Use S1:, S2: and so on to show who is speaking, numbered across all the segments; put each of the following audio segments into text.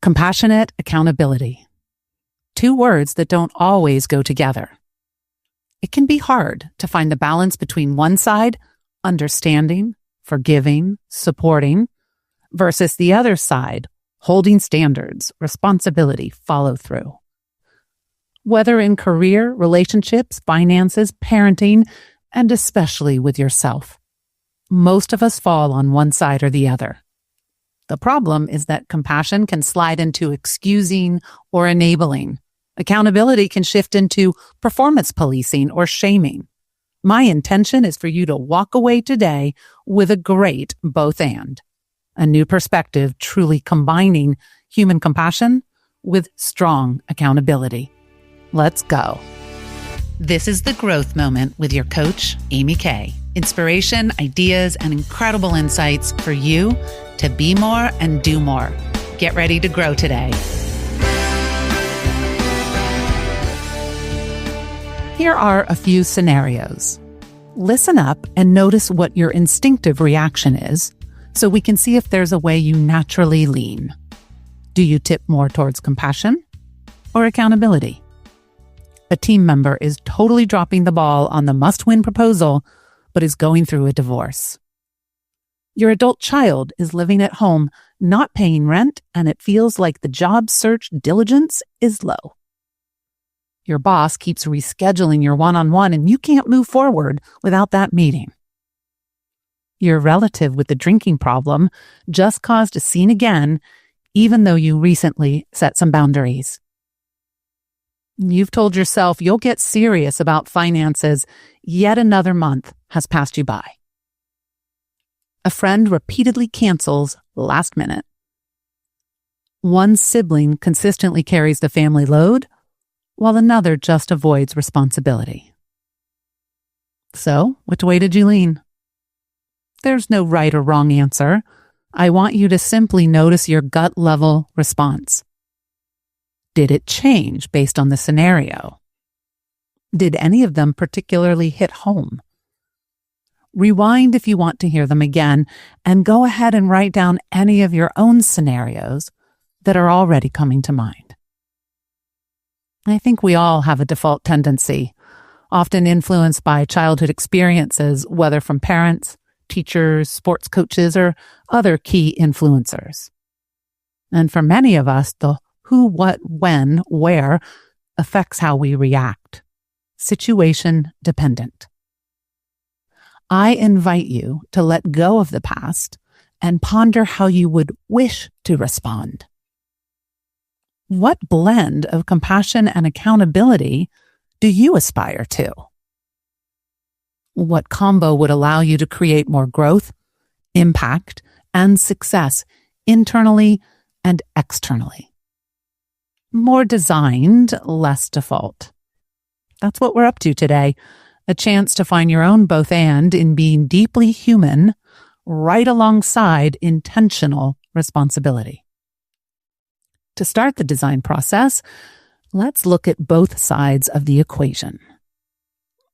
S1: Compassionate accountability. Two words that don't always go together. It can be hard to find the balance between one side, understanding, forgiving, supporting, versus the other side, holding standards, responsibility, follow through. Whether in career, relationships, finances, parenting, and especially with yourself, most of us fall on one side or the other. The problem is that compassion can slide into excusing or enabling. Accountability can shift into performance policing or shaming. My intention is for you to walk away today with a great both and. A new perspective truly combining human compassion with strong accountability. Let's go. This is The Growth Moment with your coach, Amy Kay. Inspiration, ideas, and incredible insights for you to be more and do more. Get ready to grow today. Here are a few scenarios. Listen up and notice what your instinctive reaction is so we can see if there's a way you naturally lean. Do you tip more towards compassion or accountability? A team member is totally dropping the ball on the must-win proposal, but is going through a divorce. Your adult child is living at home, not paying rent, and it feels like the job search diligence is low. Your boss keeps rescheduling your one-on-one, and you can't move forward without that meeting. Your relative with the drinking problem just caused a scene again, even though you recently set some boundaries. You've told yourself you'll get serious about finances, yet another month has passed you by. A friend repeatedly cancels last minute. One sibling consistently carries the family load, while another just avoids responsibility. So, which way did you lean? There's no right or wrong answer. I want you to simply notice your gut level response. Did it change based on the scenario? Did any of them particularly hit home? Rewind if you want to hear them again, and go ahead and write down any of your own scenarios that are already coming to mind. I think we all have a default tendency, often influenced by childhood experiences, whether from parents, teachers, sports coaches, or other key influencers. And for many of us, the who, what, when, where affects how we react. Situation dependent. I invite you to let go of the past and ponder how you would wish to respond. What blend of compassion and accountability do you aspire to? What combo would allow you to create more growth, impact, and success internally and externally? More designed, less default. That's what we're up to today. A chance to find your own both and in being deeply human, right alongside intentional responsibility. To start the design process, let's look at both sides of the equation.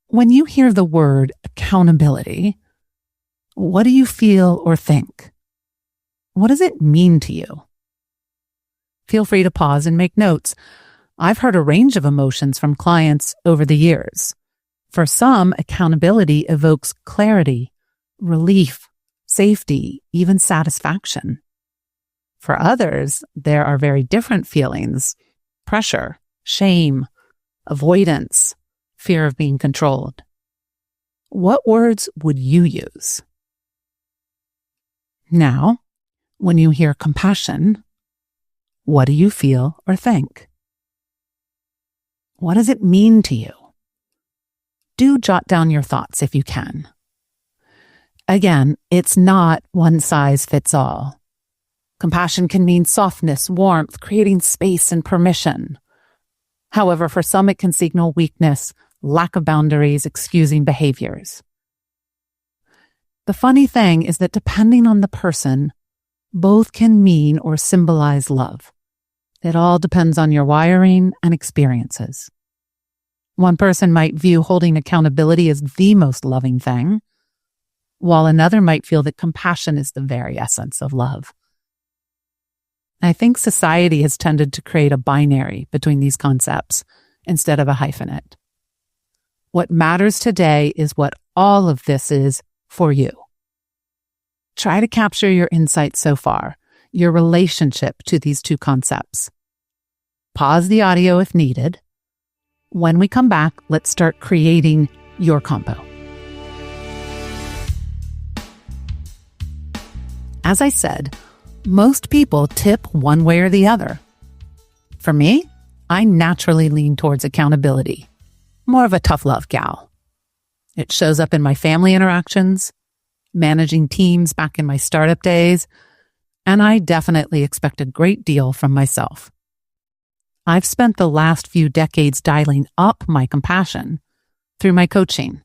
S1: When you hear the word accountability, what do you feel or think? What does it mean to you? Feel free to pause and make notes. I've heard a range of emotions from clients over the years. For some, accountability evokes clarity, relief, safety, even satisfaction. For others, there are very different feelings: pressure, shame, avoidance, fear of being controlled. What words would you use? Now, when you hear compassion, what do you feel or think? What does it mean to you? Do jot down your thoughts if you can. Again, it's not one size fits all. Compassion can mean softness, warmth, creating space and permission. However, for some it can signal weakness, lack of boundaries, excusing behaviors. The funny thing is that depending on the person, both can mean or symbolize love. It all depends on your wiring and experiences. One person might view holding accountability as the most loving thing, while another might feel that compassion is the very essence of love. I think society has tended to create a binary between these concepts instead of a hyphenate. What matters today is what all of this is for you. Try to capture your insights so far, your relationship to these two concepts. Pause the audio if needed. When we come back, let's start creating your combo. As I said, most people tip one way or the other. For me, I naturally lean towards accountability, more of a tough love gal. It shows up in my family interactions, managing teams back in my startup days, and I definitely expect a great deal from myself. I've spent the last few decades dialing up my compassion through my coaching,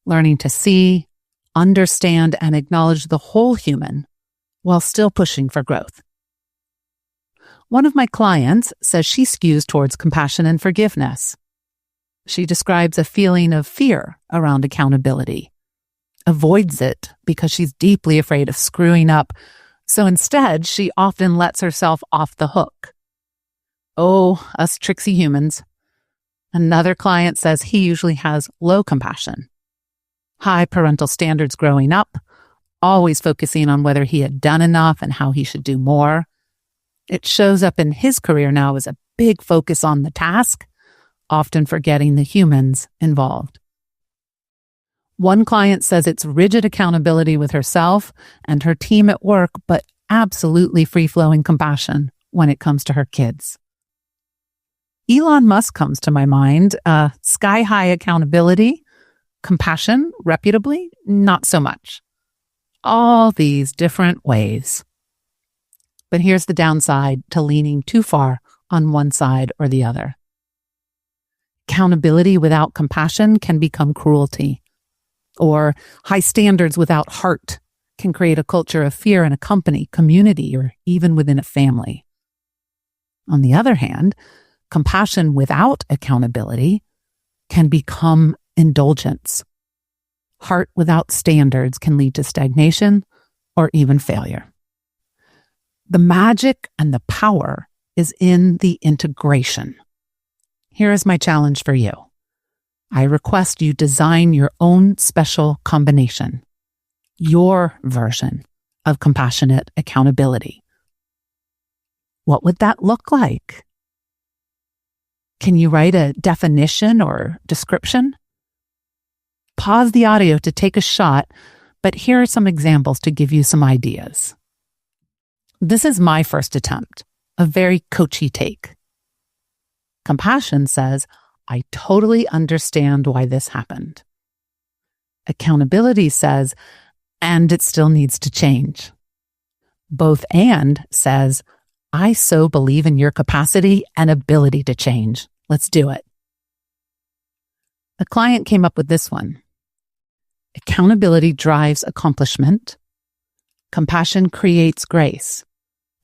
S1: learning to see, understand, and acknowledge the whole human while still pushing for growth. One of my clients says she skews towards compassion and forgiveness. She describes a feeling of fear around accountability, avoids it because she's deeply afraid of screwing up, so instead she often lets herself off the hook. Oh, us tricksy humans. Another client says he usually has low compassion, high parental standards growing up, always focusing on whether he had done enough and how he should do more. It shows up in his career now as a big focus on the task, often forgetting the humans involved. One client says it's rigid accountability with herself and her team at work, but absolutely free-flowing compassion when it comes to her kids. Elon Musk comes to my mind. Sky-high accountability, compassion, reputably, not so much. All these different ways. But here's the downside to leaning too far on one side or the other. Accountability without compassion can become cruelty, or high standards without heart can create a culture of fear in a company, community, or even within a family. On the other hand, compassion without accountability can become indulgence. Heart without standards can lead to stagnation or even failure. The magic and the power is in the integration. Here is my challenge for you. I request you design your own special combination, your version of compassionate accountability. What would that look like? Can you write a definition or description? Pause the audio to take a shot, but here are some examples to give you some ideas. This is my first attempt, a very coachy take. Compassion says, I totally understand why this happened. Accountability says, and it still needs to change. Both and says, I so believe in your capacity and ability to change. Let's do it. A client came up with this one. Accountability drives accomplishment. Compassion creates grace.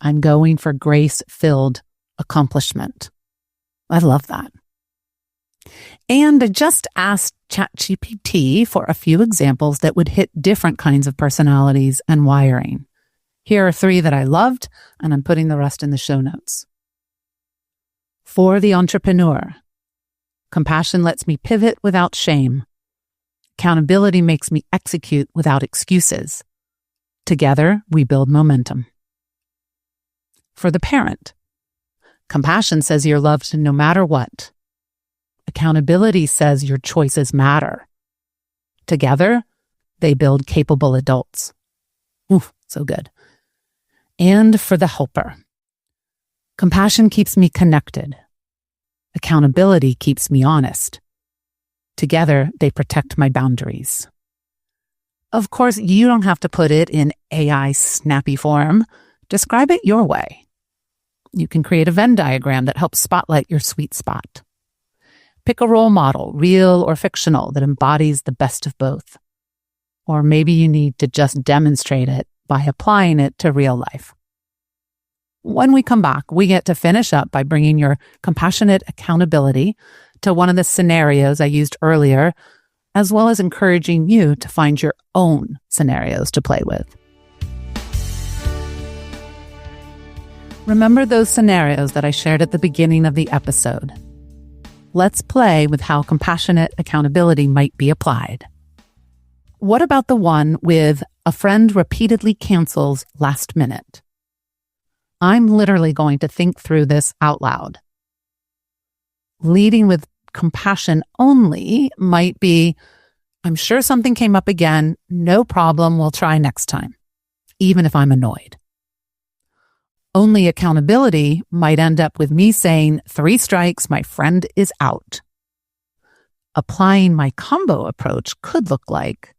S1: I'm going for grace-filled accomplishment. I love that. And I just asked ChatGPT for a few examples that would hit different kinds of personalities and wiring. Here are 3 that I loved, and I'm putting the rest in the show notes. For the entrepreneur, compassion lets me pivot without shame. Accountability makes me execute without excuses. Together, we build momentum. For the parent, compassion says you're loved no matter what. Accountability says your choices matter. Together, they build capable adults. Oof, so good. And for the helper, compassion keeps me connected. Accountability keeps me honest. Together, they protect my boundaries. Of course, you don't have to put it in AI snappy form. Describe it your way. You can create a Venn diagram that helps spotlight your sweet spot. Pick a role model, real or fictional, that embodies the best of both. Or maybe you need to just demonstrate it by applying it to real life. When we come back, we get to finish up by bringing your compassionate accountability to one of the scenarios I used earlier, as well as encouraging you to find your own scenarios to play with. Remember those scenarios that I shared at the beginning of the episode. Let's play with how compassionate accountability might be applied. What about the one with a friend repeatedly cancels last minute? I'm literally going to think through this out loud. Leading with compassion only might be, I'm sure something came up again. No problem. We'll try next time, even if I'm annoyed. Only accountability might end up with me saying, 3 strikes, my friend is out. Applying my combo approach could look like,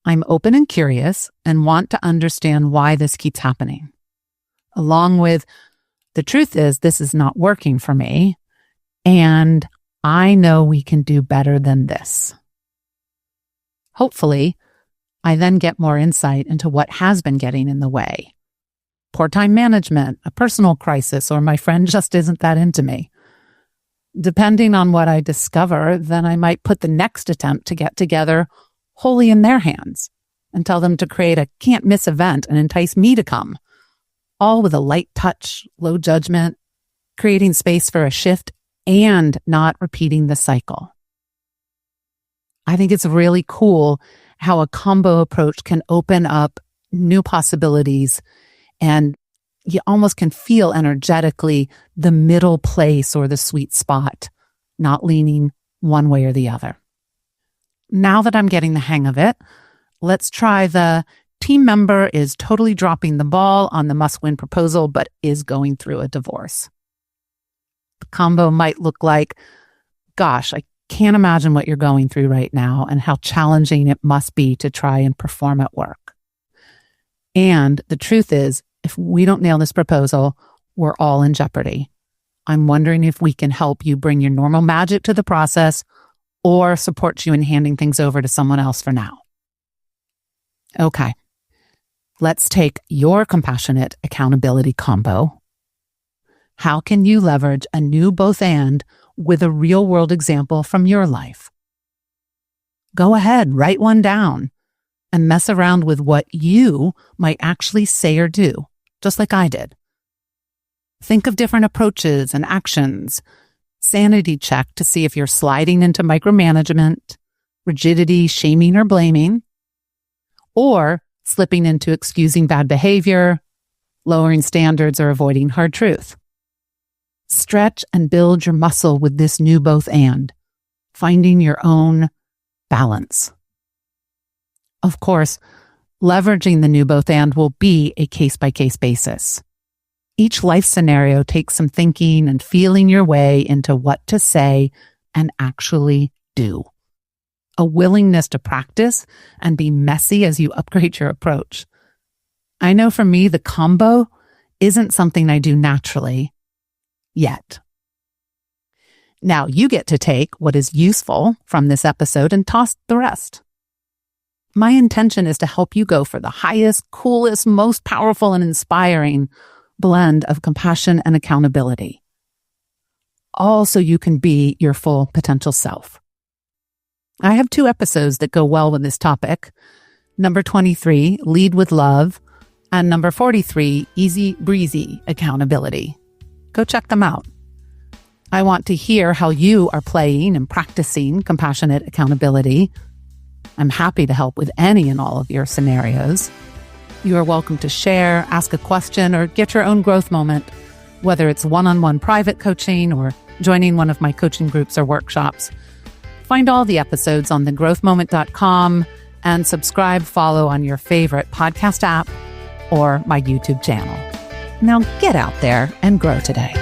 S1: I'm open and curious and want to understand why this keeps happening. Along with, the truth is this is not working for me, and I know we can do better than this. Hopefully, I then get more insight into what has been getting in the way. Poor time management, a personal crisis, or my friend just isn't that into me. Depending on what I discover, then I might put the next attempt to get together wholly in their hands and tell them to create a can't miss event and entice me to come, all with a light touch, low judgment, creating space for a shift and not repeating the cycle. I think it's really cool how a combo approach can open up new possibilities, and you almost can feel energetically the middle place or the sweet spot, not leaning one way or the other. Now that I'm getting the hang of it, let's try the team member is totally dropping the ball on the must-win proposal, but is going through a divorce. The combo might look like, gosh, I can't imagine what you're going through right now and how challenging it must be to try and perform at work. And the truth is, if we don't nail this proposal, we're all in jeopardy. I'm wondering if we can help you bring your normal magic to the process or support you in handing things over to someone else for now. Okay, let's take your compassionate accountability combo. How can you leverage a new both and with a real world example from your life? Go ahead, write one down and mess around with what you might actually say or do, just like I did. Think of different approaches and actions. Sanity check to see if you're sliding into micromanagement, rigidity, shaming, or blaming, or slipping into excusing bad behavior, lowering standards, or avoiding hard truth. Stretch and build your muscle with this new both and, finding your own balance. Of course, leveraging the new both and will be a case-by-case basis. Each life scenario takes some thinking and feeling your way into what to say and actually do. A willingness to practice and be messy as you upgrade your approach. I know for me, the combo isn't something I do naturally yet. Now you get to take what is useful from this episode and toss the rest. My intention is to help you go for the highest, coolest, most powerful, and inspiring blend of compassion and accountability. All so you can be your full potential self. I have 2 episodes that go well with this topic. Number 23, Lead with Love, and number 43, Easy Breezy Accountability. Go check them out. I want to hear how you are playing and practicing compassionate accountability. I'm happy to help with any and all of your scenarios. You are welcome to share, ask a question, or get your own growth moment, whether it's one-on-one private coaching or joining one of my coaching groups or workshops. Find all the episodes on thegrowthmoment.com and subscribe, follow on your favorite podcast app or my YouTube channel. Now get out there and grow today.